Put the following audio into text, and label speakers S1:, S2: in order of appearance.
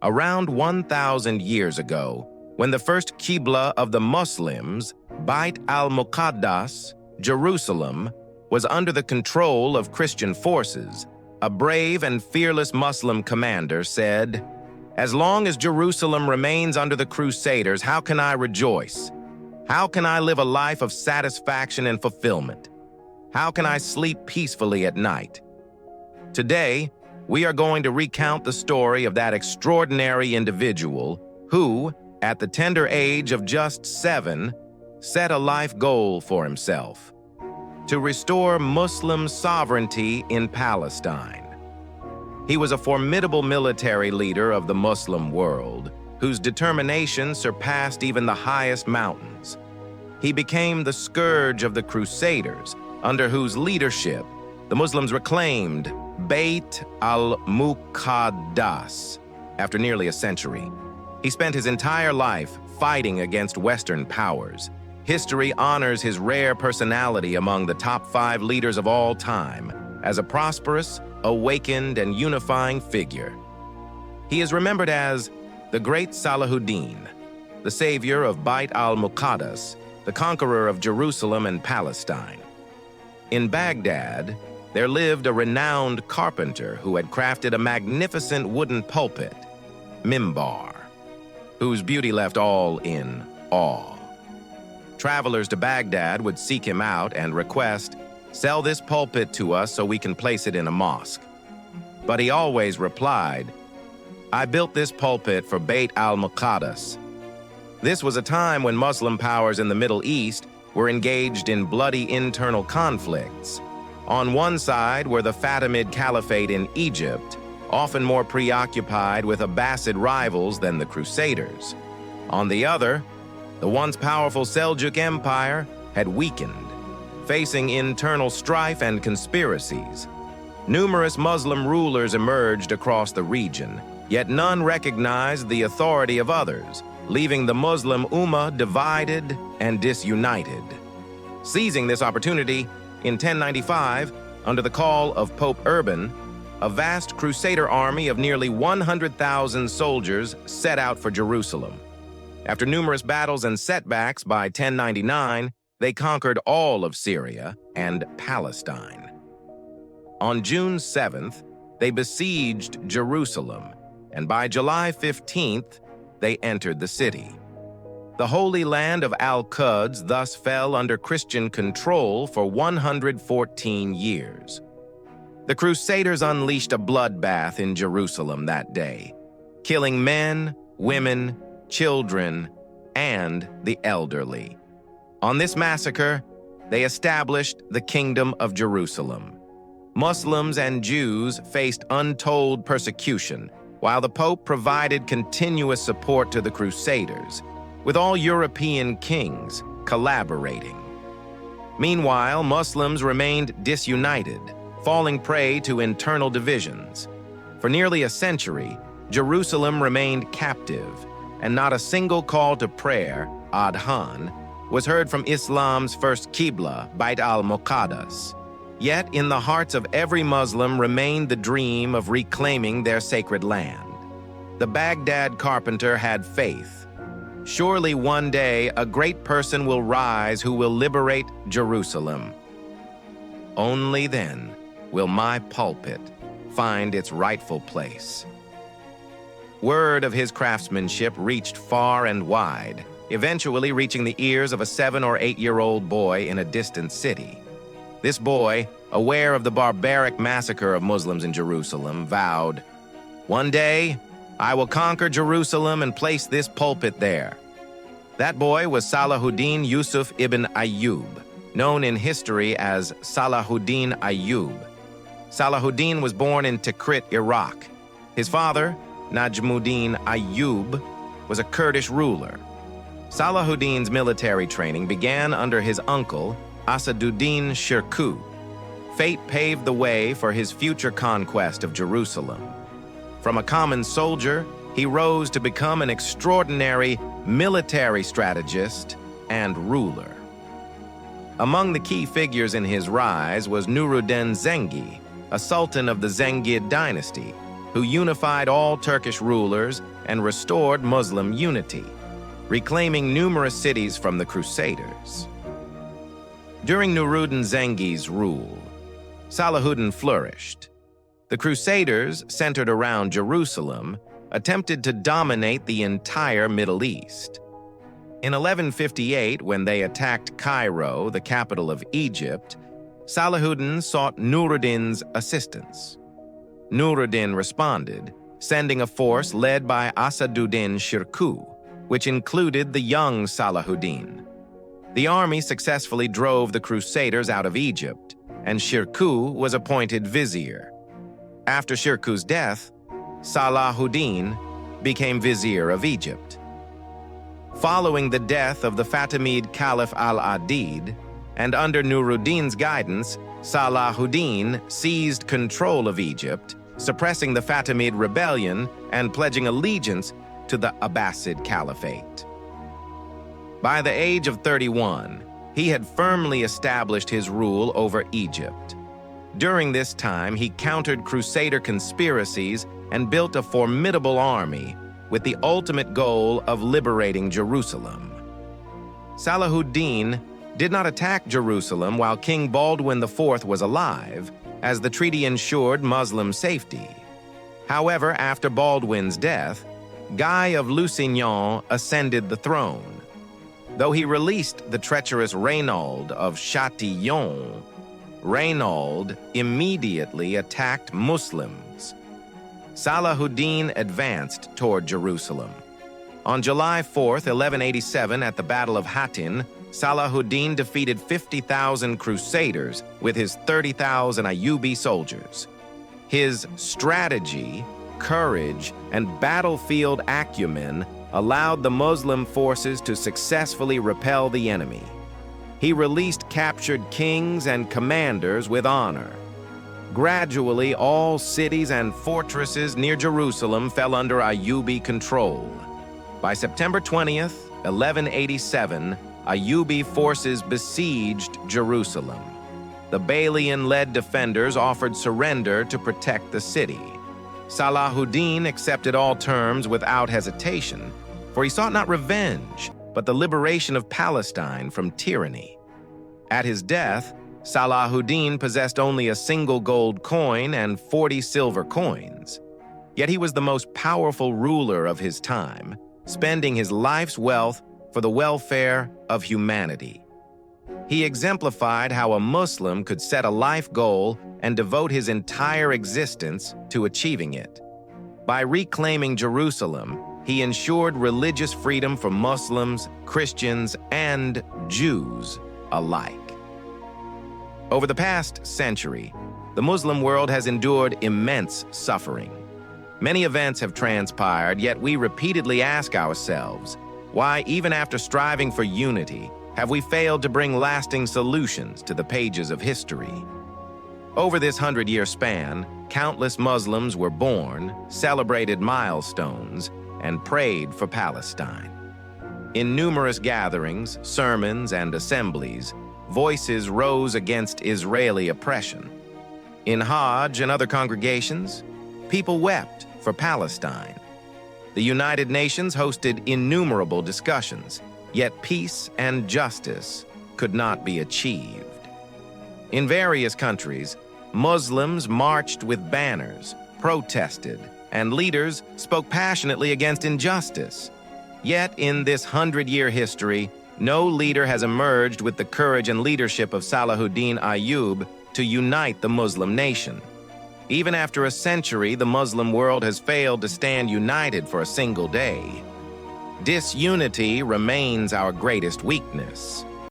S1: around 1,000 years ago, when the first Qibla of the Muslims, Bait al-Muqaddas, Jerusalem, was under the control of Christian forces, a brave and fearless Muslim commander said, "As long as Jerusalem remains under the Crusaders, how can I rejoice? How can I live a life of satisfaction and fulfillment? How can I sleep peacefully at night?" Today, we are going to recount the story of that extraordinary individual who, at the tender age of just 7, set a life goal for himself: to restore Muslim sovereignty in Palestine. He was a formidable military leader of the Muslim world, whose determination surpassed even the highest mountains. He became the scourge of the Crusaders, under whose leadership the Muslims reclaimed Bait al-Muqaddas after nearly a century. He spent his entire life fighting against Western powers. History honors his rare personality among the top 5 leaders of all time as a prosperous, awakened, and unifying figure. He is remembered as the Great Salahuddin, the savior of Bait al-Muqaddas, the conqueror of Jerusalem and Palestine. In Baghdad, there lived a renowned carpenter who had crafted a magnificent wooden pulpit, mimbar, whose beauty left all in awe. Travelers to Baghdad would seek him out and request, "Sell this pulpit to us so we can place it in a mosque." But he always replied, "I built this pulpit for Bait al-Muqaddas." This was a time when Muslim powers in the Middle East were engaged in bloody internal conflicts. On one side were the Fatimid Caliphate in Egypt, often more preoccupied with Abbasid rivals than the Crusaders. On the other, the once powerful Seljuk Empire had weakened, facing internal strife and conspiracies. Numerous Muslim rulers emerged across the region, yet none recognized the authority of others, leaving the Muslim Ummah divided and disunited. Seizing this opportunity, in 1095, under the call of Pope Urban, a vast Crusader army of nearly 100,000 soldiers set out for Jerusalem. After numerous battles and setbacks, by 1099, they conquered all of Syria and Palestine. On June 7th, they besieged Jerusalem, and by July 15th, they entered the city. The Holy Land of Al-Quds thus fell under Christian control for 114 years. The Crusaders unleashed a bloodbath in Jerusalem that day, killing men, women, children, and the elderly. On this massacre, they established the Kingdom of Jerusalem. Muslims and Jews faced untold persecution, while the Pope provided continuous support to the Crusaders, with all European kings collaborating. Meanwhile, Muslims remained disunited, falling prey to internal divisions. For nearly a century, Jerusalem remained captive, and not a single call to prayer, adhan, was heard from Islam's first Qibla, Bait al-Muqaddas. Yet in the hearts of every Muslim remained the dream of reclaiming their sacred land. The Baghdad carpenter had faith. Surely one day a great person will rise who will liberate Jerusalem. Only then will my pulpit find its rightful place. Word of his craftsmanship reached far and wide, eventually reaching the ears of a 7- or 8-year-old boy in a distant city. This boy, aware of the barbaric massacre of Muslims in Jerusalem, vowed, "One day, I will conquer Jerusalem and place this pulpit there." That boy was Salahuddin Yusuf ibn Ayyub, known in history as Salahuddin Ayyub. Salahuddin was born in Tikrit, Iraq. His father, Najmuddin Ayyub, was a Kurdish ruler. Salahuddin's military training began under his uncle, Asaduddin Shirkuh. Fate paved the way for his future conquest of Jerusalem. From a common soldier, he rose to become an extraordinary military strategist and ruler. Among the key figures in his rise was Nuruddin Zengi, a sultan of the Zengid dynasty, who unified all Turkish rulers and restored Muslim unity, reclaiming numerous cities from the Crusaders. During Nuruddin Zengi's rule, Salahuddin flourished. The Crusaders, centered around Jerusalem, attempted to dominate the entire Middle East. In 1158, when they attacked Cairo, the capital of Egypt, Salahuddin sought Nuruddin's assistance. Nuruddin responded, sending a force led by Asaduddin Shirkuh, which included the young Salahuddin. The army successfully drove the Crusaders out of Egypt, and Shirkuh was appointed vizier. After Shirkuh's death, Salahuddin became vizier of Egypt. Following the death of the Fatimid Caliph al-Adid, and under Nuruddin's guidance, Salahuddin seized control of Egypt, suppressing the Fatimid rebellion and pledging allegiance to the Abbasid Caliphate. By the age of 31, he had firmly established his rule over Egypt. During this time, he countered Crusader conspiracies and built a formidable army with the ultimate goal of liberating Jerusalem. Salahuddin did not attack Jerusalem while King Baldwin IV was alive, as the treaty ensured Muslim safety. However, after Baldwin's death, Guy of Lusignan ascended the throne. Though he released the treacherous Reynaud of Châtillon, Reynaud immediately attacked Muslims. Salahuddin advanced toward Jerusalem. On July 4th, 1187, at the Battle of Hattin, Salahuddin defeated 50,000 Crusaders with his 30,000 Ayyubi soldiers. His strategy, courage, and battlefield acumen allowed the Muslim forces to successfully repel the enemy. He released captured kings and commanders with honor. Gradually, all cities and fortresses near Jerusalem fell under Ayyubi control. By September 20th, 1187, Ayyubi forces besieged Jerusalem. The Balian-led defenders offered surrender to protect the city. Salahuddin accepted all terms without hesitation, for he sought not revenge, but the liberation of Palestine from tyranny. At his death, Salahuddin possessed only a single gold coin and 40 silver coins. Yet he was the most powerful ruler of his time, spending his life's wealth for the welfare of humanity. He exemplified how a Muslim could set a life goal and devote his entire existence to achieving it. By reclaiming Jerusalem, he ensured religious freedom for Muslims, Christians, and Jews alike. Over the past century, the Muslim world has endured immense suffering. Many events have transpired, yet we repeatedly ask ourselves, why, even after striving for unity, have we failed to bring lasting solutions to the pages of history? Over this 100-year span, countless Muslims were born, celebrated milestones, and prayed for Palestine. In numerous gatherings, sermons, and assemblies, voices rose against Israeli oppression. In Hajj and other congregations, people wept for Palestine. The United Nations hosted innumerable discussions, yet peace and justice could not be achieved. In various countries, Muslims marched with banners, protested, and leaders spoke passionately against injustice. Yet in this 100-year history, no leader has emerged with the courage and leadership of Salahuddin Ayyubi to unite the Muslim nation. Even after a century, the Muslim world has failed to stand united for a single day. Disunity remains our greatest weakness.